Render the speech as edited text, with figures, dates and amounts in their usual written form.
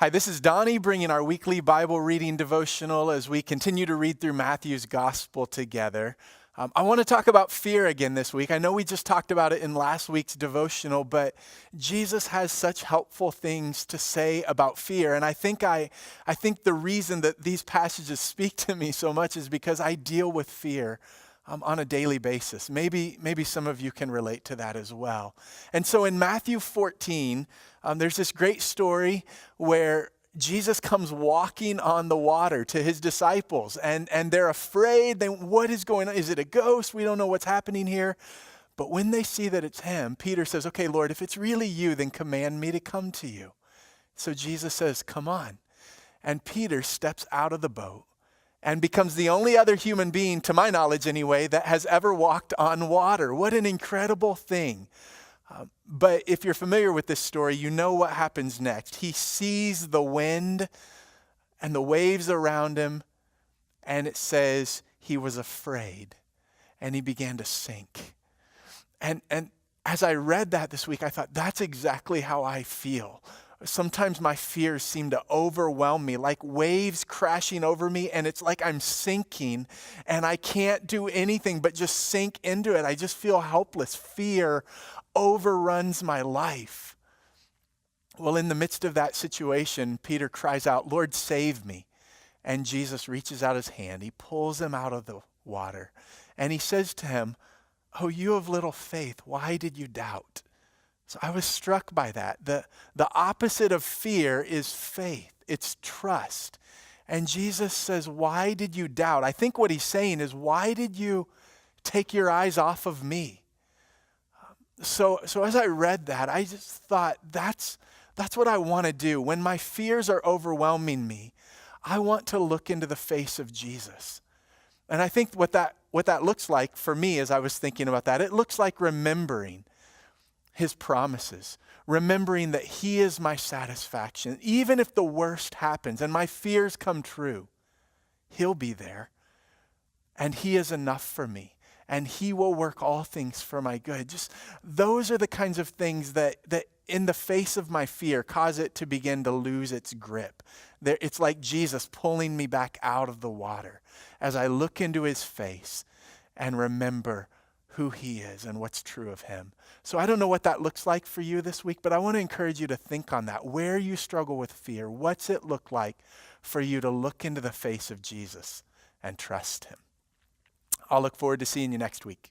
Hi, this is Donnie bringing our weekly Bible reading devotional as we continue to read through Matthew's gospel together. I want to talk about fear again this week. I know we just talked about it in last week's devotional, but Jesus has such helpful things to say about fear. And I think the reason that these passages speak to me so much is because I deal with fear on a daily basis. Maybe some of you can relate to that as well. And so in Matthew 14, there's this great story where Jesus comes walking on the water to his disciples, and they're afraid. What is going on? Is it a ghost? We don't know what's happening here. But when they see that it's him, Peter says, okay, Lord, if it's really you, then command me to come to you. So Jesus says, come on. And Peter steps out of the boat and becomes the only other human being, to my knowledge anyway, that has ever walked on water. What an incredible thing. But if you're familiar with this story, you know what happens next. He sees the wind and the waves around him, and it says he was afraid, and he began to sink. And as I read that this week, I thought, that's exactly how I feel. Sometimes my fears seem to overwhelm me, like waves crashing over me, and it's like I'm sinking, and I can't do anything but just sink into it. I just feel helpless. Fear overruns my life. Well, in the midst of that situation, Peter cries out, Lord, save me. And Jesus reaches out his hand. He pulls him out of the water, and he says to him, oh, you of little faith, why did you doubt? So I was struck by that. The opposite of fear is faith. It's trust. And Jesus says, why did you doubt? I think what he's saying is, why did you take your eyes off of me? So as I read that, I just thought, that's what I want to do. When my fears are overwhelming me, I want to look into the face of Jesus. And I think what that looks like for me as I was thinking about that, it looks like remembering his promises, remembering that he is my satisfaction. Even if the worst happens and my fears come true, he'll be there, and he is enough for me, and he will work all things for my good. Just those are the kinds of things that in the face of my fear cause it to begin to lose its grip. It's like Jesus pulling me back out of the water as I look into his face and remember who he is and what's true of him. So I don't know what that looks like for you this week, but I want to encourage you to think on that. Where you struggle with fear, what's it look like for you to look into the face of Jesus and trust him? I'll look forward to seeing you next week.